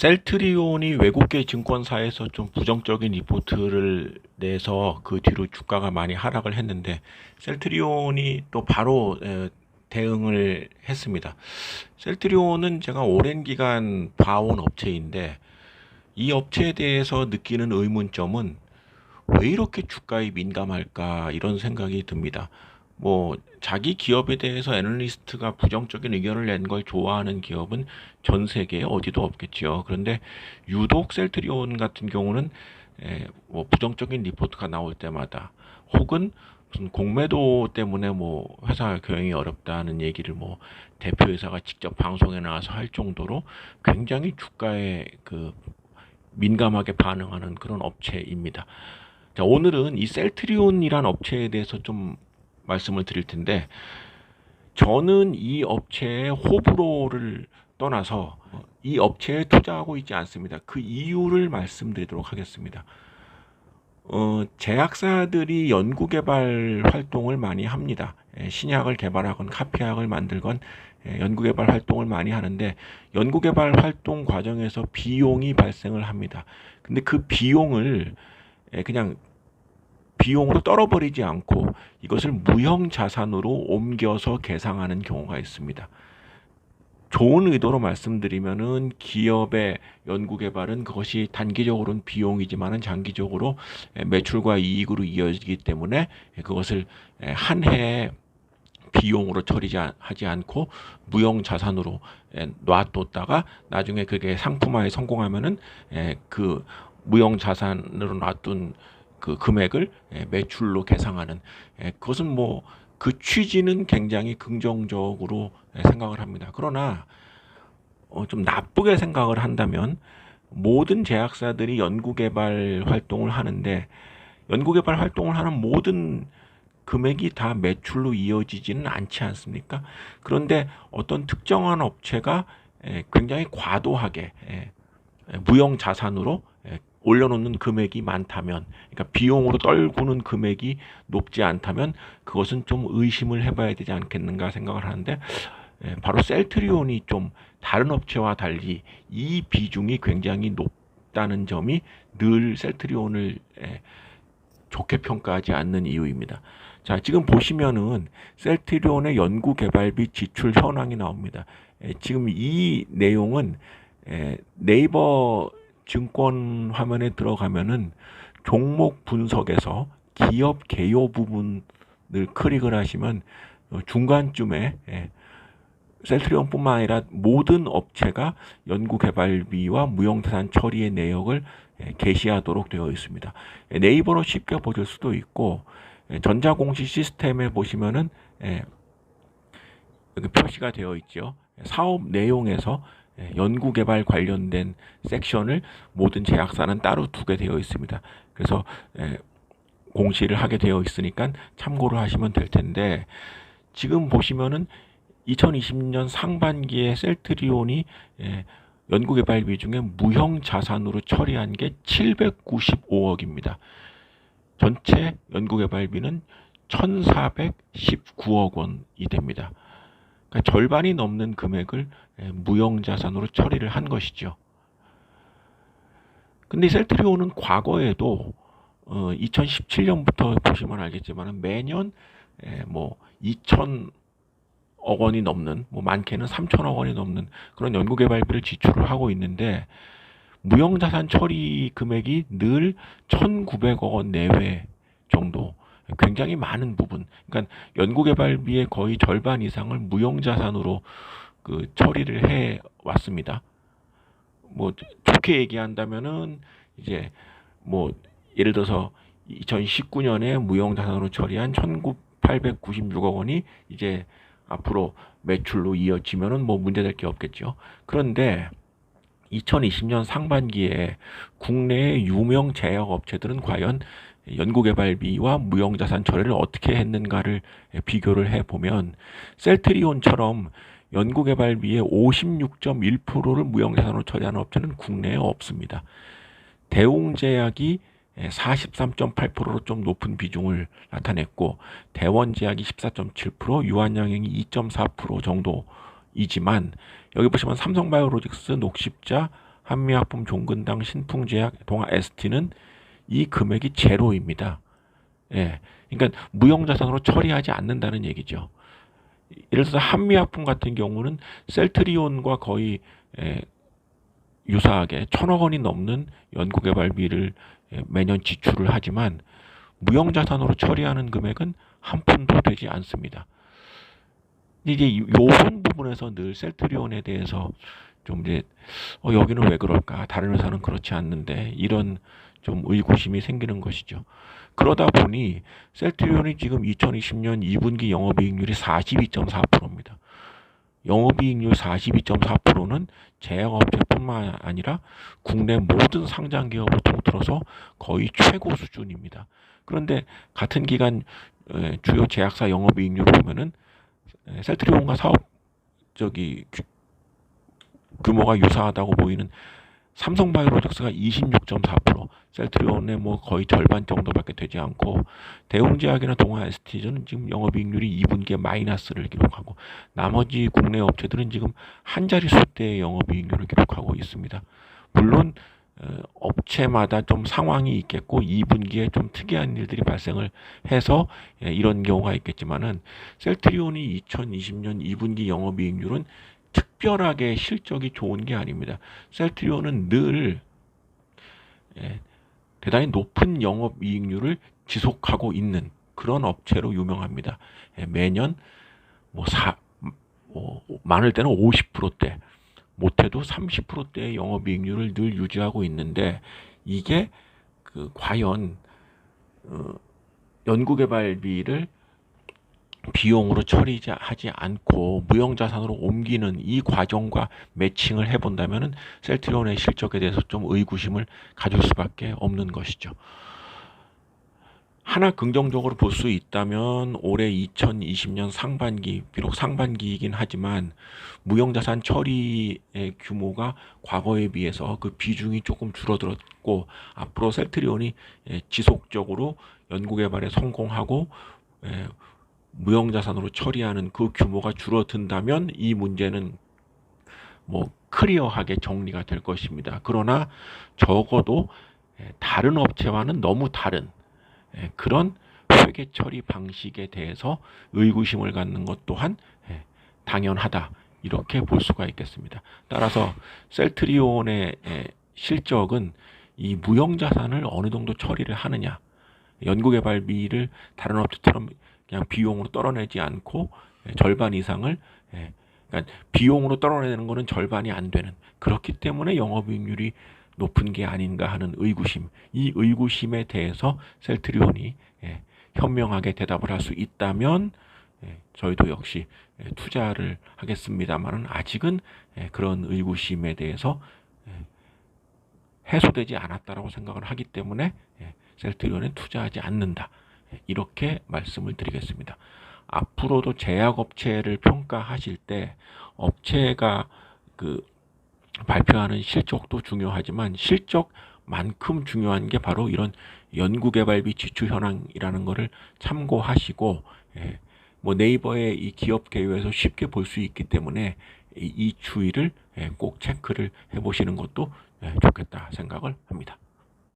셀트리온이 외국계 증권사에서 좀 부정적인 리포트를 내서 그 뒤로 주가가 많이 하락을 했는데 셀트리온이 또 바로 대응을 했습니다. 셀트리온은 제가 오랜 기간 봐온 업체인데 이 업체에 대해서 느끼는 의문점은 왜 이렇게 주가에 민감할까 이런 생각이 듭니다. 뭐 자기 기업에 대해서 애널리스트가 부정적인 의견을 낸 걸 좋아하는 기업은 전 세계에 어디도 없겠지요. 그런데 유독 셀트리온 같은 경우는 뭐 부정적인 리포트가 나올 때마다 혹은 무슨 공매도 때문에 뭐 회사 경영이 어렵다는 얘기를 뭐 대표이사가 직접 방송에 나와서 할 정도로 굉장히 주가에 그 민감하게 반응하는 그런 업체입니다. 자, 오늘은 이 셀트리온이란 업체에 대해서 좀 말씀을 드릴 텐데, 저는 이 업체의 호불호를 떠나서 이 업체에 투자하고 있지 않습니다. 그 이유를 말씀드리도록 하겠습니다. 제약사들이 연구개발 활동을 많이 합니다. 신약을 개발하건 카피약을 만들건 연구개발 활동을 많이 하는데 연구개발 활동 과정에서 비용이 발생을 합니다. 근데 그 비용을 그냥 비용으로 떨어버리지 않고 이것을 무형 자산으로 옮겨서 계상하는 경우가 있습니다. 좋은 의도로 말씀드리면은 기업의 연구개발은 그것이 단기적으로는 비용이지만은 장기적으로 매출과 이익으로 이어지기 때문에 그것을 한 해에 비용으로 처리하지 않고 무형 자산으로 놔뒀다가 나중에 그게 상품화에 성공하면은 그 무형 자산으로 놔둔 그 금액을 매출로 계상하는 그것은 뭐 그 취지는 굉장히 긍정적으로 생각을 합니다. 그러나 좀 나쁘게 생각을 한다면 모든 제약사들이 연구개발 활동을 하는데 연구개발 활동을 하는 모든 금액이 다 매출로 이어지지는 않지 않습니까? 그런데 어떤 특정한 업체가 굉장히 과도하게 무형 자산으로 올려놓는 금액이 많다면, 그러니까 비용으로 떨구는 금액이 높지 않다면 그것은 좀 의심을 해봐야 되지 않겠는가 생각을 하는데 바로 셀트리온이 좀 다른 업체와 달리 이 비중이 굉장히 높다는 점이 늘 셀트리온을 좋게 평가하지 않는 이유입니다. 자, 지금 보시면은 셀트리온의 연구개발비 지출 현황이 나옵니다. 지금 이 내용은 네이버 증권 화면에 들어가면은 종목 분석에서 기업 개요 부분을 클릭을 하시면 중간쯤에 셀트리온뿐만 아니라 모든 업체가 연구개발비와 무형자산 처리의 내역을 게시하도록 되어 있습니다. 네이버로 쉽게 보실 수도 있고 전자공시 시스템에 보시면은 여기 표시가 되어 있죠. 사업 내용에서 연구개발 관련된 섹션을 모든 제약사는 따로 두게 되어 있습니다. 그래서 공시를 하게 되어 있으니까 참고를 하시면 될 텐데 지금 보시면은 2020년 상반기에 셀트리온이 연구개발비 중에 무형 자산으로 처리한 게 795억입니다. 전체 연구개발비는 1419억 원이 됩니다. 그러니까 절반이 넘는 금액을 무형 자산으로 처리를 한 것이죠. 근데 셀트리온은 과거에도 2017년부터 보시면 알겠지만 매년 뭐 2천억 원이 넘는, 뭐 많게는 3천억 원이 넘는 그런 연구개발비를 지출을 하고 있는데 무형자산 처리 금액이 늘 1,900억 원 내외 정도, 굉장히 많은 부분, 그러니까 연구개발비의 거의 절반 이상을 무형자산으로 그 처리를 해 왔습니다. 뭐 좋게 얘기한다면은 이제 뭐 예를 들어서 2019년에 무형자산으로 처리한 1,896억 원이 이제 앞으로 매출로 이어지면은 뭐 문제될 게 없겠죠. 그런데 2020년 상반기에 국내의 유명 제약 업체들은 과연 연구개발비와 무형자산 처리를 어떻게 했는가를 비교를 해보면 셀트리온처럼 연구개발비의 56.1%를 무형자산으로 처리하는 업체는 국내에 없습니다. 대웅제약이 43.8%로 좀 높은 비중을 나타냈고 대원제약이 14.7%, 유한양행이 2.4% 정도이지만 여기 보시면 삼성바이오로직스, 녹십자, 한미약품, 종근당, 신풍제약, 동아 ST는 이 금액이 제로입니다. 예. 그러니까 무형자산으로 처리하지 않는다는 얘기죠. 예를 들어서 한미약품 같은 경우는 셀트리온과 거의 예, 유사하게 1,000억 원이 넘는 연구개발비를 매년 지출을 하지만 무형자산으로 처리하는 금액은 한 푼도 되지 않습니다. 이제 이런 부분에서 늘 셀트리온에 대해서 좀 이제 여기는 왜 그럴까? 다른 회사는 그렇지 않는데 이런 좀 의구심이 생기는 것이죠. 그러다 보니 셀트리온이 지금 2020년 2분기 영업이익률이 42.4%입니다. 영업이익률 42.4%는 제약업체뿐만 아니라 국내 모든 상장기업을 통틀어서 거의 최고 수준입니다. 그런데 같은 기간 주요 제약사 영업이익률을 보면은 셀트리온과 사업 규모가 유사하다고 보이는 삼성바이오로직스가 26.4%, 셀트리온의 뭐 거의 절반 정도밖에 되지 않고 대웅제약이나 동아 ST는 지금 영업이익률이 2분기에 마이너스를 기록하고 나머지 국내 업체들은 지금 한 자릿수대의 영업이익률을 기록하고 있습니다. 물론 업체마다 좀 상황이 있겠고 2분기에 좀 특이한 일들이 발생을 해서 이런 경우가 있겠지만은 셀트리온이 2020년 2분기 영업이익률은 특별하게 실적이 좋은 게 아닙니다. 셀트리온은 늘 대단히 높은 영업이익률을 지속하고 있는 그런 업체로 유명합니다. 매년 많을 때는 50%대, 못해도 30%대의 영업이익률을 늘 유지하고 있는데 이게 과연 연구개발비를 비용으로 처리하지 않고 무형자산으로 옮기는 이 과정과 매칭을 해본다면 셀트리온의 실적에 대해서 좀 의구심을 가질 수밖에 없는 것이죠. 하나 긍정적으로 볼 수 있다면 올해 2020년 상반기, 비록 상반기이긴 하지만 무형자산 처리의 규모가 과거에 비해서 그 비중이 조금 줄어들었고 앞으로 셀트리온이 지속적으로 연구개발에 성공하고 무형자산으로 처리하는 그 규모가 줄어든다면 이 문제는 뭐 클리어하게 정리가 될 것입니다. 그러나 적어도 다른 업체와는 너무 다른 그런 회계 처리 방식에 대해서 의구심을 갖는 것 또한 당연하다. 이렇게 볼 수가 있겠습니다. 따라서 셀트리온의 실적은 이 무형자산을 어느 정도 처리를 하느냐, 연구개발비를 다른 업체처럼 그냥 비용으로 떨어내지 않고 절반 이상을 그러니까 비용으로 떨어내는 거는 절반이 안 되는 그렇기 때문에 영업이익률이 높은 게 아닌가 하는 의구심, 이 의구심에 대해서 셀트리온이 현명하게 대답을 할 수 있다면 저희도 역시 투자를 하겠습니다만은 아직은 그런 의구심에 대해서 해소되지 않았다라고 생각을 하기 때문에 셀트리온에 투자하지 않는다. 이렇게 말씀을 드리겠습니다. 앞으로도 제약업체를 평가하실 때 업체가 발표하는 실적도 중요하지만 실적만큼 중요한 게 바로 이런 연구개발비 지출 현황이라는 것을 참고하시고 뭐 네이버의 이 기업 개요에서 쉽게 볼 수 있기 때문에 이 추이를 꼭 체크를 해보시는 것도 좋겠다 생각을 합니다.